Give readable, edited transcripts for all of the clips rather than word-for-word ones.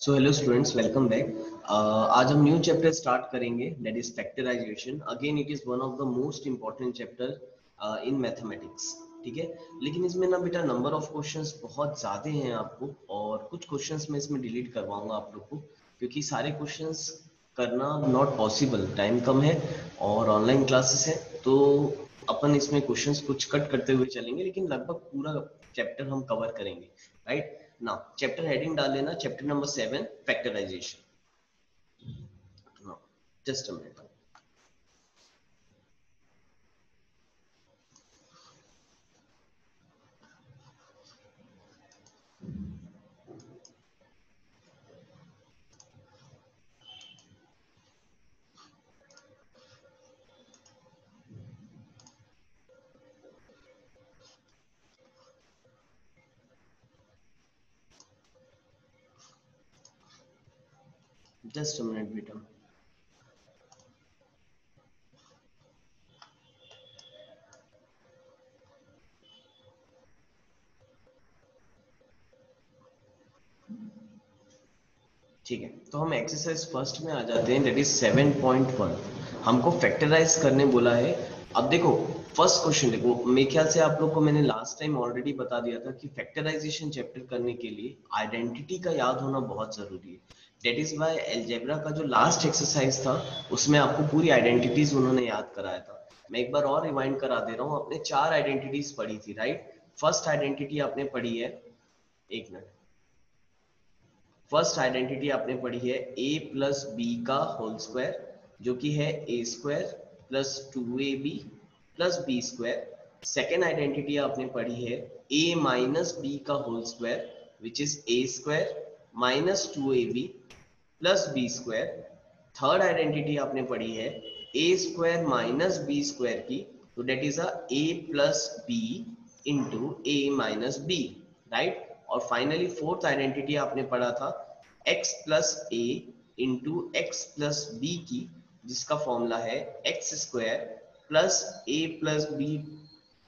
सो hello students, welcome back. आज हम new chapter start करेंगे, that is factorisation. Again it is one of the most important chapter in mathematics. ठीक है, लेकिन इसमें ना बेटा नंबर ऑफ क्वेश्चंस बहुत ज़्यादा हैं आपको, और कुछ क्वेश्चंस मैं इसमें डिलीट करवाऊंगा आप लोग को, क्योंकि सारे क्वेश्चंस करना नॉट पॉसिबल, टाइम कम है और ऑनलाइन क्लासेस है। तो अपन इसमें क्वेश्चंस कुछ कट करते हुए चलेंगे, लेकिन लगभग पूरा चैप्टर हम कवर करेंगे। राइट नाउ चैप्टर हेडिंग डाल लेना, chapter number 7 factorisation. Now just a minute, just a minute बेटा। ठीक है, तो हम एक्सरसाइज फर्स्ट में आ जाते हैं, दैट इज 7.1। हमको फैक्टराइज करने बोला है। अब देखो फर्स्ट क्वेश्चन, देखो मेरे ख्याल से आप लोग को मैंने लास्ट टाइम ऑलरेडी बता दिया था कि फैक्टराइजेशन चैप्टर करने के लिए आइडेंटिटी का याद होना बहुत जरूरी है। दैट इज वाई अलजेब्रा का जो लास्ट एक्सरसाइज था उसमें आपको पूरी आइडेंटिटीज उन्होंने याद कराया था। मैं एक बार और रिवाइंड करा दे रहा हूँ। आपने 4 आइडेंटिटीज पढ़ी थी, राइट। फर्स्ट आइडेंटिटी आपने पढ़ी है, एक मिनट, फर्स्ट आइडेंटिटी आपने पढ़ी है a प्लस बी का होल स्क्वायर, जो कि है a square plus 2ab plus b square. Second identity आपने पढ़ी है a माइनस बी का whole square, which is a square minus 2ab plus b square. Third identity आपने पढ़ी है a square minus b square की, तो that is a plus b into a minus b, right. और finally fourth identity आपने पढ़ा था x plus ए into x plus b की, जिसका फॉर्मूला है x square plus a plus b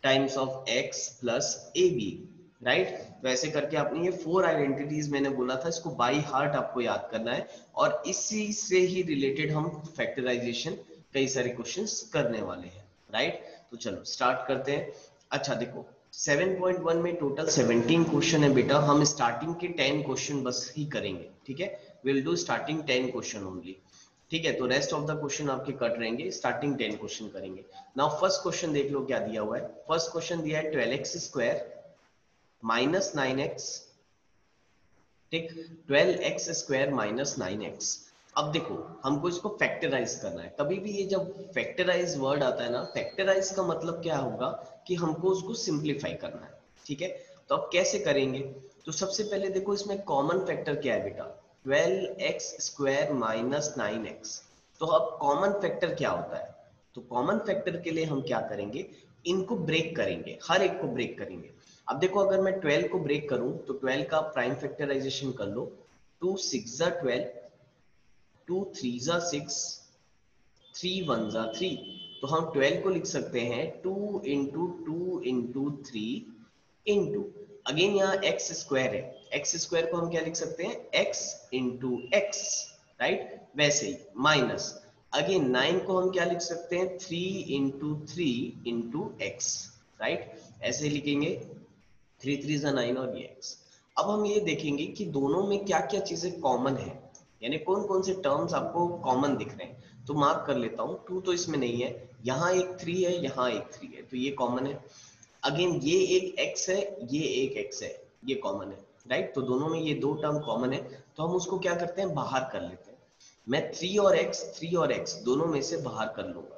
times of x plus a b, right. तो ऐसे करके आपने ये 4 आइडेंटिटीज मैंने बोला था, इसको बाई हार्ट आपको याद करना है, और इसी से ही रिलेटेड हम फैक्टराइजेशन कई सारे क्वेश्चंस करने वाले हैं, राइट। तो चलो स्टार्ट करते हैं। अच्छा देखो 7.1 में टोटल 17 क्वेश्चन है बेटा। हम स्टार्टिंग के 10 क्वेश्चन बस ही करेंगे, ठीक है। Will do starting 10 question only, ठीक है। तो रेस्ट ऑफ द क्वेश्चन आपके कट रहेंगे, स्टार्टिंग 10 क्वेश्चन करेंगे। नाउ फर्स्ट क्वेश्चन देख लो क्या दिया हुआ है। फर्स्ट क्वेश्चन दिया है 12x स्क्वायर माइनस 9x, ठीक, 12x स्क्वायर माइनस 9x। अब देखो हमको इसको फैक्टराइज करना है। कभी भी ये जब फैक्टराइज वर्ड आता है ना, फैक्टराइज का मतलब क्या होगा कि हमको उसको सिंप्लीफाई करना है, ठीक है। तो अब कैसे करेंगे? तो सबसे पहले देखो इसमें कॉमन फैक्टर क्या है बेटा, 12x स्क्वायर माइनस 9x। तो अब कॉमन फैक्टर क्या होता है? तो कॉमन फैक्टर के लिए हम क्या करेंगे, इनको ब्रेक करेंगे, हर एक को ब्रेक करेंगे। अब देखो अगर मैं 12 को ब्रेक करूं तो 12 का प्राइम फैक्टराइजेशन कर लो, 2 6 जा 12, 2 3 जा 6, 3 1 जा 3। तो हम 12 को लिख सकते हैं 2 इंटू 2 इंटू 3 इंटू, अगेन यहाँ एक्स स्क्वायर है, एक्स स्क्वायर को हम क्या लिख सकते हैं, x इंटू एक्स, राइट। वैसे ही माइनस, अगेन 9 को हम क्या लिख सकते हैं, 3 इंटू 3 इंटू एक्स, राइट। ऐसे ही लिखेंगे, 3 3 जा 9 और ये x। अब हम ये देखेंगे कि दोनों में क्या क्या चीजें कॉमन है, यानी कौन कौन से टर्म्स आपको कॉमन दिख रहे हैं। तो मार्क कर लेता हूँ, 2 तो इसमें नहीं है, यहाँ एक 3 है, यहाँ एक 3 है, तो ये कॉमन है। अगेन ये एक x है, ये एक x है, ये कॉमन है, राइट। तो दोनों में ये दो टर्म कॉमन है, तो हम उसको क्या करते हैं, बाहर कर लेते हैं। मैं 3 और x दोनों में से बाहर कर लूंगा।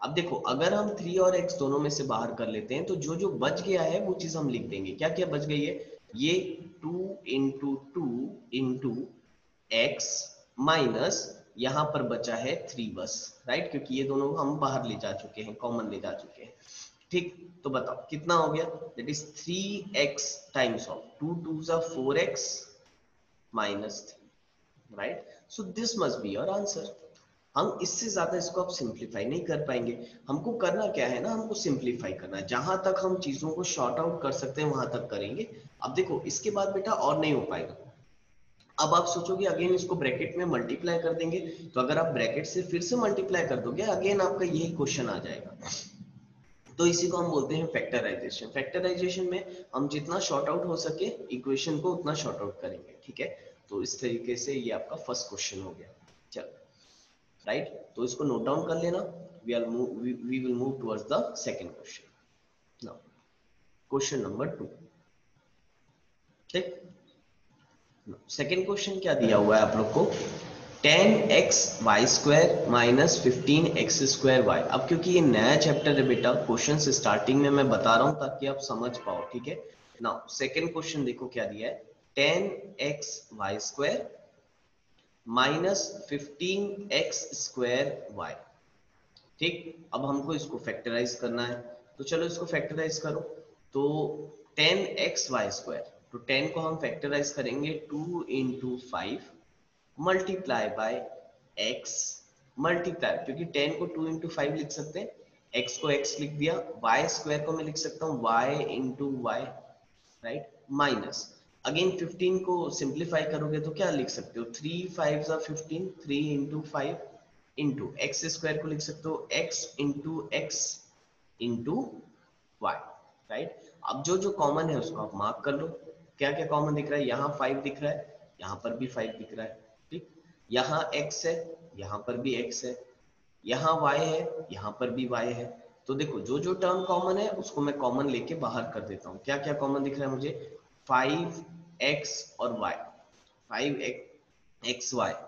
अब देखो अगर हम 3 और x दोनों में से बाहर कर लेते हैं तो जो जो बच गया है वो चीज हम लिख देंगे। क्या क्या बच गई है, ये 2 इंटू 2 इंटू एक्स माइनस, यहाँ पर बचा है 3 बस, राइट, क्योंकि ये दोनों हम बाहर ले जा चुके हैं, कॉमन ले जा चुके हैं, ठीक। तो बताओ कितना हो गया, that is 3x times of 2 2 जा 4x minus 3, right. So this must be your answer. हम इससे ज्यादा इसको आप सिंप्लीफाई नहीं कर पाएंगे। हमको करना क्या है ना, हमको सिंप्लीफाई करना है, जहां तक हम चीजों को शॉर्ट आउट कर सकते हैं वहां तक करेंगे। अब देखो इसके बाद बेटा और नहीं हो पाएगा, अब आप सोचोगे अगेन इसको ब्रैकेट में मल्टीप्लाई कर देंगे, तो अगर आप ब्रैकेट से फिर से मल्टीप्लाई कर दोगे अगेन आपका यही क्वेश्चन आ जाएगा। तो इसी को हम बोलते हैं फैक्टराइजेशन। फैक्टराइजेशन में हम जितना शॉर्ट आउट हो सके इक्वेशन को उतना शॉर्ट आउट करेंगे, ठीक है। तो इस तरीके से ये आपका फर्स्ट क्वेश्चन हो गया। चलो राइट, तो इसको नोट डाउन कर लेना। we will move towards the second question now, question number 2। ठीक, सेकेंड क्वेश्चन क्या दिया हुआ है आप लोग को, 10x² माइनस 15x²y। अब क्योंकि ये नया चैप्टर है बेटा, क्वेश्चन स्टार्टिंग में मैं बता रहा हूं ताकि आप समझ पाओ, ठीक है। नाउ सेकेंड क्वेश्चन देखो क्या दिया है, 10xy² माइनस 15x²y। ठीक, अब हमको इसको फैक्टराइज करना है, तो चलो इसको फैक्टराइज करो। तो 10xy², तो 10 को हम फैक्टराइज करेंगे 2 × 5 मल्टीप्लाई बाय x मल्टीप्लाई, क्योंकि 10 को 2 × 5 लिख सकते हैं, x को x लिख दिया, y² को मैं लिख सकता हूँ y × y, right, minus again 15 को सिंप्लीफाई करोगे तो क्या लिख सकते हो, 3 5 15, 3 × 5 इंटू x² को लिख सकते हो x × x into y, right. अब जो जो कॉमन है उसको आप मार्क कर लो, क्या क्या कॉमन दिख रहा है, यहाँ 5 दिख रहा है, यहाँ पर भी 5 दिख रहा है, ठीक, यहाँ x है, यहाँ पर भी x है, यहाँ y है, यहाँ पर भी y है। तो देखो जो जो टर्म कॉमन है उसको मैं कॉमन लेके बाहर कर देता हूँ। क्या क्या कॉमन दिख रहा है मुझे, 5x और y,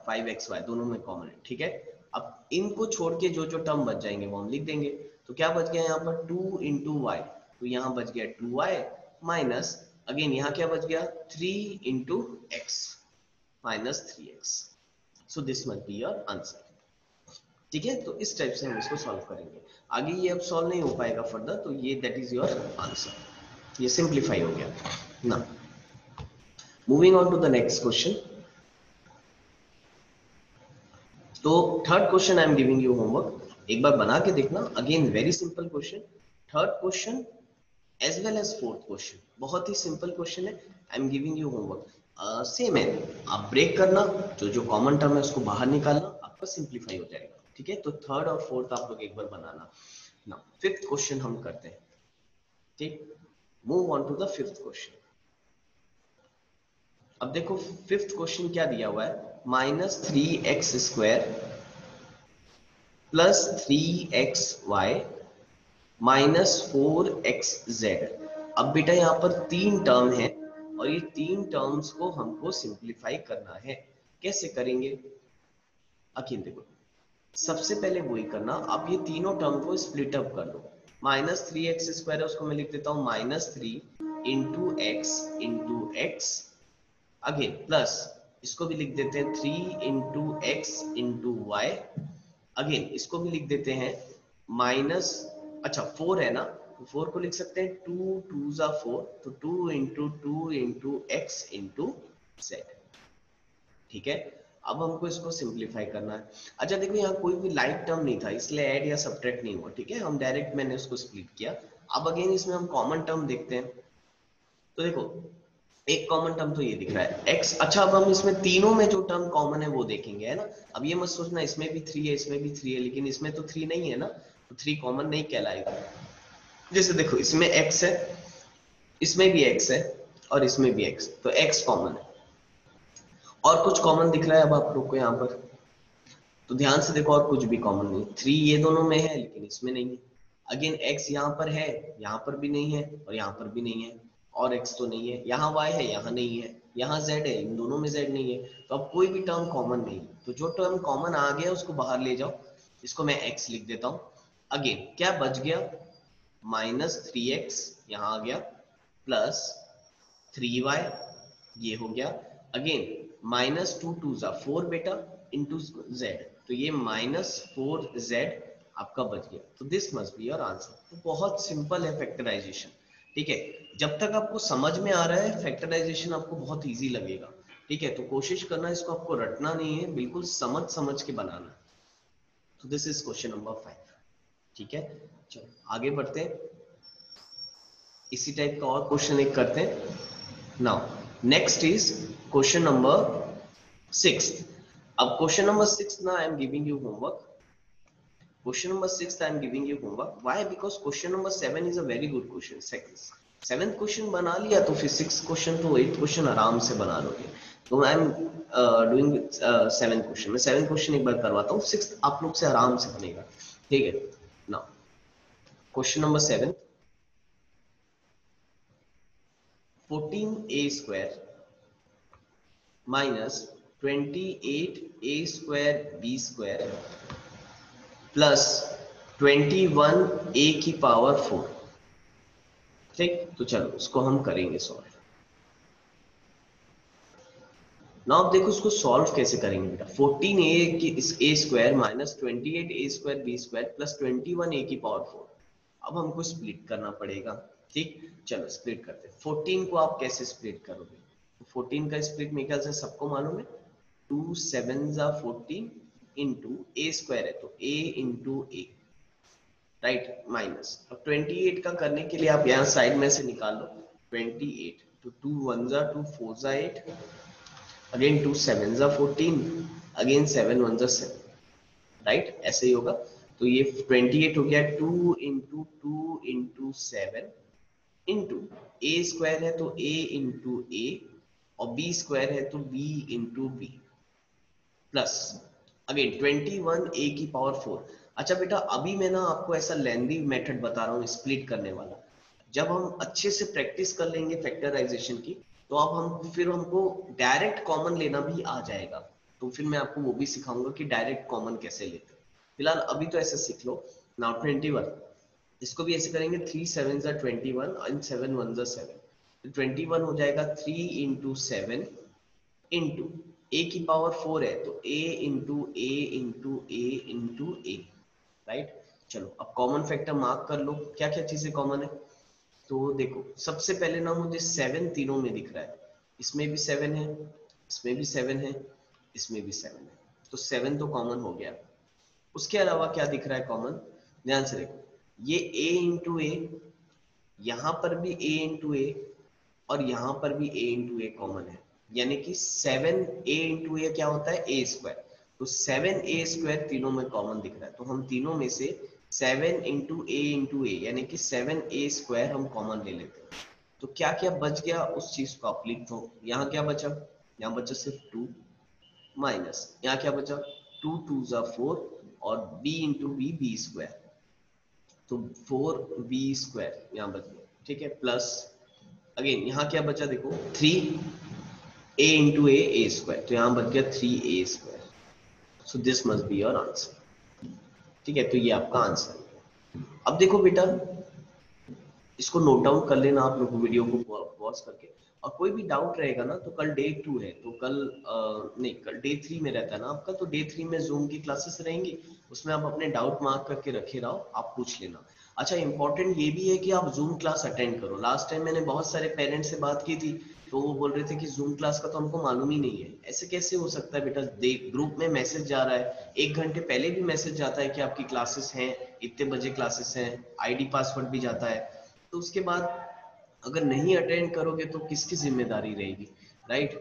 5xy दोनों में कॉमन है, ठीक है। अब इनको छोड़ के जो जो टर्म बच जाएंगे वो हम लिख देंगे। तो क्या बच गया यहाँ पर 2 × y, तो यहाँ बच गया 2y माइनस अगेन यहाँ क्या बच गया 3 × x minus 3x। So this must be your answer, ठीक है। तो इस टाइप से हम इसको सॉल्व करेंगे। आगे ये अब सॉल्व नहीं हो पाएगा फर्दर, तो ये दैट इज योर आंसर, ये सिंप्लीफाई हो गया ना। Moving on to the next question. तो third question I am giving you homework, एक बार बना के देखना, again very simple question. Third question as well as fourth question बहुत ही सिंपल क्वेश्चन है। I am giving you homework, same है, आप ब्रेक करना, जो जो कॉमन टर्म है उसको बाहर निकालना, आपका सिंप्लीफाई हो जाएगा, ठीक है। तो थर्ड और फोर्थ आप लोग एक बार बनाना ना। फिफ्थ क्वेश्चन हम करते हैं, ठीक, move on to the fifth question. अब देखो फिफ्थ क्वेश्चन क्या दिया हुआ है, -3x² plus 3xy minus 4xz। अब बेटा यहाँ पर तीन टर्म है और ये तीन टर्म्स को हमको सिंप्लीफाई करना है। कैसे करेंगे, अखिल देखो सबसे पहले वही करना, आप ये तीनों टर्म को स्प्लिट अप कर लो। -3x² है उसको मैं लिख देता हूँ -3 × x × x, अगेन प्लस इसको भी लिख देते हैं 3 × x × y, अगेन इसको भी लिख देते हैं माइनस, अच्छा 4 है ना, तो 4 को लिख सकते हैं 2 2 ज़ा 4, तो 2 × 2 × x × z, ठीक है। अब हमको इसको सिंप्लीफाई करना है। अच्छा देखो यहाँ कोई भी लाइक टर्म नहीं था इसलिए ऐड या सब्ट्रैक्ट नहीं हुआ, ठीक है, हम डायरेक्ट मैंने उसको स्प्लिट किया। अब अगेन इसमें हम कॉमन टर्म देखते हैं, तो देखो एक कॉमन टर्म तो ये दिख रहा है x। अच्छा अब हम इसमें तीनों में जो टर्म कॉमन है वो देखेंगे, है ना। अब ये मत सोचना इसमें भी 3 है इसमें भी 3 है, लेकिन इसमें तो 3 नहीं है ना, तो 3 कॉमन नहीं कहलाएगा। जैसे देखो इसमें x है, इसमें भी x है और इसमें भी x, तो x कॉमन है। और कुछ कॉमन दिख रहा है अब आप लोग को यहाँ पर, तो ध्यान से देखो, और कुछ भी कॉमन नहीं। 3 ये दोनों में है लेकिन इसमें नहीं है, अगेन x यहाँ पर है, यहाँ पर भी नहीं है और यहाँ पर भी नहीं है, और x तो नहीं है, यहाँ y है यहाँ नहीं है, यहाँ z है, इन दोनों में z नहीं है, तो अब कोई भी टर्म कॉमन नहीं है। तो जो टर्म कॉमन आ गया उसको बाहर ले जाओ, इसको मैं x लिख देता हूँ। अगेन क्या बच गया, -3x यहाँ आ गया प्लस 3y ये हो गया, अगेन -2 2 ज़ा 4 बेटा इंटू z, तो ये -4z आपका बच गया। तो this must be your answer. तो बहुत सिंपल है फैक्टराइजेशन, ठीक है। जब तक आपको समझ में आ रहा है फैक्टराइजेशन आपको बहुत इजी लगेगा, ठीक है। तो कोशिश करना इसको आपको रटना नहीं है, बिल्कुल समझ समझ के बनाना। तो दिस इज क्वेश्चन नंबर 5, ठीक है। चलो आगे बढ़ते हैं, इसी टाइप का और क्वेश्चन एक करते हैं। Now next is question number sixth, अब क्वेश्चन नंबर 6 ना आई am giving you homework. Question number 6 I am giving you homework. Why? Because question number 7 is a very good question. Seventh question बना लिया तो फिर 6th question तो 8th question आराम से बना लोगे. तो I am doing 7th question. मैं 7th क्वेश्चन एक बार करवाता हूँ, 6th आप लोग से आराम से बनेगा. ठीक है. Now question number 7, 14a square minus 28a square b square plus 21a की पावर 4. ठीक, तो चलो इसको हम करेंगे सॉल्व. नाउ आप देखो इसको सॉल्व कैसे करेंगे बेटा. 14a की a square minus 28a square b square plus 21a की पावर 4. अब हमको स्प्लिट करना पड़ेगा. ठीक, चलो स्प्लिट करते हैं. 14 को आप कैसे स्प्लिट करोगे? 14 का स्प्लिट मेरे ख्याल से सबको मालूम है. 2 7 जा 14 इंटू a स्क्वायर है तो a into a, right, minus. अब 28 का करने के लिए आप यहाँ साइड में से निकाल लो 28. तो 2 1 जा 2 4 जा 8, अगेन 2 7 जा 14, अगेन 7 1 जा 7, राइट, ऐसे ही होगा. तो ये 28 हो गया 2 इंटू 2 इंटू 7 इंटू ए स्क्वायर है तो a इंटू a और b स्क्वायर है तो b into b plus again 21a की पावर 4. अच्छा बेटा, अभी मैं ना आपको ऐसा लेंदी मेथड बता रहा हूँ स्प्लिट करने वाला. जब हम अच्छे से प्रैक्टिस कर लेंगे फैक्टराइजेशन की तो अब हम फिर हमको डायरेक्ट कॉमन लेना भी आ जाएगा. तो फिर मैं आपको वो भी सिखाऊंगा कि डायरेक्ट कॉमन कैसे लेते हैं. फिलहाल अभी तो ऐसे सीख लो. नाउ 21, इसको भी ऐसे करेंगे 3 7 जा 21 एंड 7 1 जा 7. तो 21 हो जाएगा 3 इंटू 7 इंटू ए की पावर 4 है तो a into A into A into A, right. चलो अब कॉमन फैक्टर मार्क कर लो. क्या क्या चीजें कॉमन है? तो देखो सबसे पहले ना मुझे 7 तीनों में दिख रहा है. इसमें भी 7 है, इसमें भी 7 है, इसमें भी 7 है. तो 7 तो कॉमन हो गया. उसके अलावा क्या दिख रहा है कॉमन? ध्यान से देखो, ये a इंटू ए, यहां पर भी a इंटू ए और यहां पर भी a इंटू ए कॉमन है. यानी कि 7a इंटू ए क्या होता है? a square. तो 7a स्क्वायर तीनों में कॉमन दिख रहा है. तो हम तीनों में से 7 इंटू ए यानी कि 7a स्क्वायर हम कॉमन ले लेते हैं. तो क्या क्या बच गया उस चीज को आप लिख दो. यहाँ क्या बचा? यहाँ बचा सिर्फ 2 माइनस यहाँ क्या बचा? 2 2 जा 4 और b इंटू बी स्क्वायर. तो 4b स्क्वायर यहाँ बच गया. ठीक है, प्लस अगेन यहाँ क्या बचा देखो 3 a इंटू ए स्क्वायर. तो यहाँ बच गया 3a square. So this must be your answer. ठीक है, तो ये आपका आंसर है. अब देखो बेटा, इसको नोट डाउन कर लेना आप लोग वीडियो को पॉज करके. और कोई भी डाउट रहेगा ना तो कल डे 2 है तो कल नहीं कल डे 3 में रहता है ना आपका. तो डे 3 में जूम की क्लासेस रहेंगी, उसमें आप अपने डाउट मार्क करके रखे रहो, आप पूछ लेना. अच्छा, इंपॉर्टेंट ये भी है कि आप जूम क्लास अटेंड करो. लास्ट टाइम मैंने बहुत सारे पेरेंट्स से बात की थी तो वो बोल रहे थे कि जूम क्लास का तो हमको मालूम ही नहीं है. ऐसे कैसे हो सकता है बेटा? देख, ग्रुप में मैसेज जा रहा है, 1 घंटे पहले भी मैसेज जाता है कि आपकी क्लासेस हैं, इतने बजे क्लासेस हैं, आईडी पासवर्ड भी जाता है. तो उसके बाद अगर नहीं अटेंड करोगे तो किसकी जिम्मेदारी रहेगी, राइट.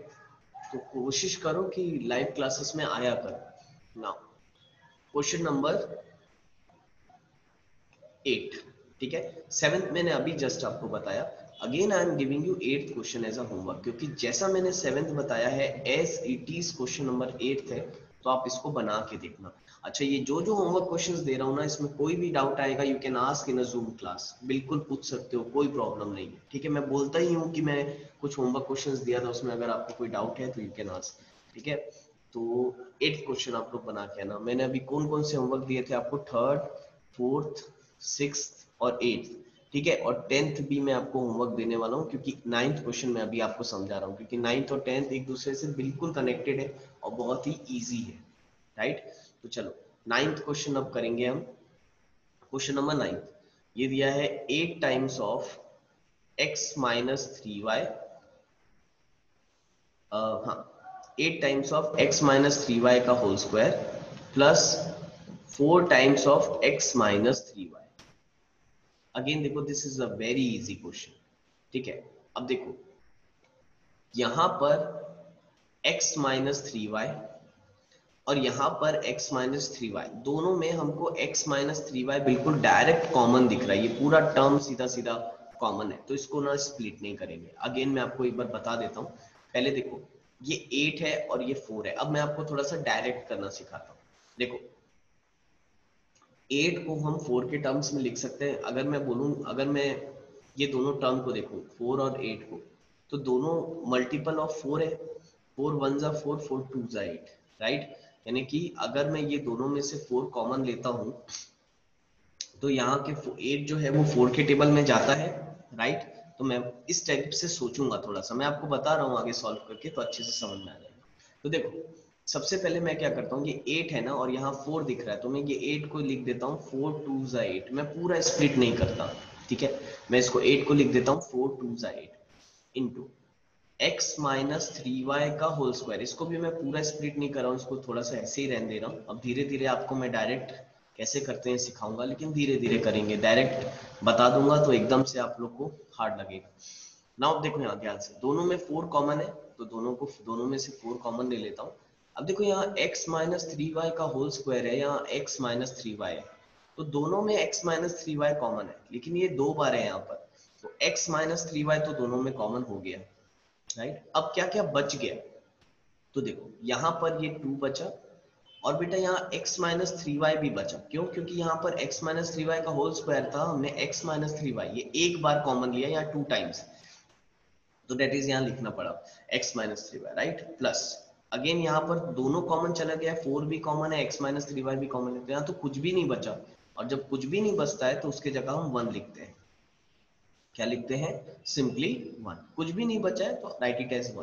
तो कोशिश करो कि लाइव क्लासेस में आया करो. Now question number 8. ठीक है, 7th मैंने अभी जस्ट आपको बताया. Again I am giving you 8th question as a homework, क्योंकि जैसा मैंने 7th बताया है as it is question number 8th है. तो आप इसको बना के देखना. अच्छा, ये जो जो होमवर्क क्वेश्चंस दे रहा हूँ ना, इसमें कोई भी डाउट आएगा you can ask in a Zoom class. बिल्कुल पूछ सकते हो, कोई प्रॉब्लम नहीं है. ठीक है, मैं बोलता ही हूँ कि मैं कुछ होमवर्क क्वेश्चंस दिया था, उसमें अगर आपको कोई डाउट है तो यू कैन आस्क. ठीक है, तो 8th क्वेश्चन आप लोग बना के आना. मैंने अभी कौन कौन से होमवर्क दिए थे आपको? 3rd 4th 6th और 8th. ठीक है, और 10th भी मैं आपको होमवर्क देने वाला हूँ, क्योंकि 9th क्वेश्चन मैं अभी आपको समझा रहा हूँ, क्योंकि 9th और 10th एक दूसरे से बिल्कुल कनेक्टेड है और बहुत ही इजी है, राइट. तो चलो 9th क्वेश्चन अब करेंगे हम. क्वेश्चन नंबर 9 ये दिया है 8 times of x minus 3y. हाँ, 8 times of x minus 3y का whole square plus 4 times of x minus 3y. Again देखो, this is a very easy question. ठीक है, अब देखो यहां पर x माइनस 3y और यहाँ पर x माइनस 3y, दोनों में हमको x माइनस 3y बिल्कुल डायरेक्ट कॉमन दिख रहा है, ये पूरा टर्म सीधा सीधा कॉमन है, तो इसको ना स्प्लिट नहीं करेंगे। अगेन मैं आपको एक बार बता देता हूँ, पहले देखो ये 8 है और ये 4 है। अब मैं आपको थोड़ा सा डायरेक्ट करना सिखाता हूँ। देखो 8 को हम 4 के टर्म्स में लिख सकते हैं। अगर मैं बोलूँ, अगर मैं ये दोनों टर्म को देखूँ 4 और 8 को, तो दोनों मल्टीपल ऑफ 4 है। 4 1 जा 4, 4 2 जा 8, राइट। यानी कि अगर मैं ये दोनों में से 4 कॉमन लेता हूँ तो यहाँ के 8 जो है वो 4 के टेबल में जाता है, राइट। तो मैं इस टाइप से सोचूंगा, थोड़ा सा मैं आपको बता रहा हूँ आगे सॉल्व करके, तो अच्छे से समझ में आ जाएगा। तो देखो सबसे पहले मैं क्या करता हूँ, ये 8 है ना और यहाँ 4 दिख रहा है, तो मैं ये 8 को लिख देता हूँ 4 2 जा 8। मैं पूरा स्प्लिट नहीं करता, ठीक है। मैं इसको 8 को लिख देता हूँ 4 2 जा 8 इंटू x माइनस 3y का होल स्क्वायर। इसको भी मैं पूरा स्प्लिट नहीं कर रहा हूँ, इसको थोड़ा सा ऐसे ही रहने दे रहा हूँ। अब धीरे धीरे आपको मैं डायरेक्ट कैसे करते हैं सिखाऊंगा, लेकिन धीरे धीरे करेंगे। डायरेक्ट बता दूंगा तो एकदम से आप लोग को हार्ड लगेगा। नाउ देखो यहाँ ध्यान से, दोनों में 4 कॉमन है, तो दोनों में से 4 कॉमन ले लेता हूँ। अब देखो यहाँ x माइनस 3y का होल स्क्वायर है, यहाँ x माइनस 3y है, तो दोनों में x माइनस 3y कॉमन है, लेकिन ये 2 बार है यहाँ पर, तो x माइनस 3y तो दोनों में कॉमन हो गया, राइट। अब क्या क्या बच गया, तो देखो यहाँ पर ये 2 बचा और बेटा यहाँ x माइनस 3y भी बचा। क्यों? क्योंकि यहाँ पर x माइनस 3y का होल स्क्वायर था, हमने x माइनस 3y ये एक बार कॉमन लिया, यहाँ 2 टाइम्स, तो डेट इज यहाँ लिखना पड़ा x minus 3y, right. Plus again यहाँ पर दोनों कॉमन चला गया, 4 भी कॉमन है, x माइनस 3y भी कॉमन है, तो यहाँ तो कुछ भी नहीं बचा। और जब कुछ भी नहीं बचता है तो उसके जगह हम 1 लिखते हैं। क्या लिखते हैं? सिंपली 1। कुछ भी नहीं बचा है तो राइट इट एज 1।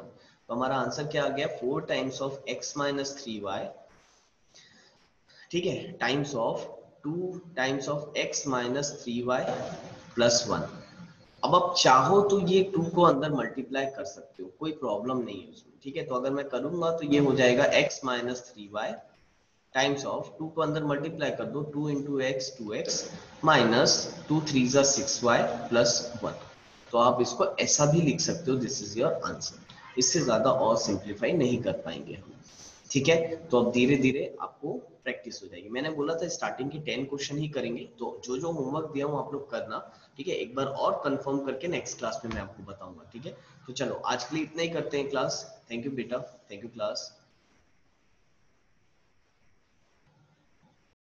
तो हमारा आंसर क्या आ गया? 4 times of x minus 3y, ठीक है, times of 2 times of x minus 3y plus 1। अब आप चाहो तो ये 2 को अंदर मल्टीप्लाई कर सकते हो, कोई प्रॉब्लम नहीं है उसमें, ठीक है। तो अगर मैं करूंगा तो ये हो जाएगा x minus 3y times of 2 को अंदर मल्टीप्लाई कर दो, 2 इंटू एक्स 2x माइनस 2 3 जा 6y प्लस 1। तो आप इसको ऐसा भी लिख सकते हो, दिस इज योर आंसर। इससे ज्यादा और सिंप्लीफाई नहीं कर पाएंगे हम, ठीक है। तो अब धीरे धीरे आपको प्रैक्टिस हो जाएगी। मैंने बोला था स्टार्टिंग के 10 क्वेश्चन ही करेंगे, तो जो जो होमवर्क दिया हूँ आप लोग करना, ठीक है। एक बार और कंफर्म करके नेक्स्ट क्लास में मैं आपको बताऊंगा, ठीक है। तो चलो आज के लिए इतना ही करते हैं क्लास। थैंक यू बेटा, थैंक यू क्लास।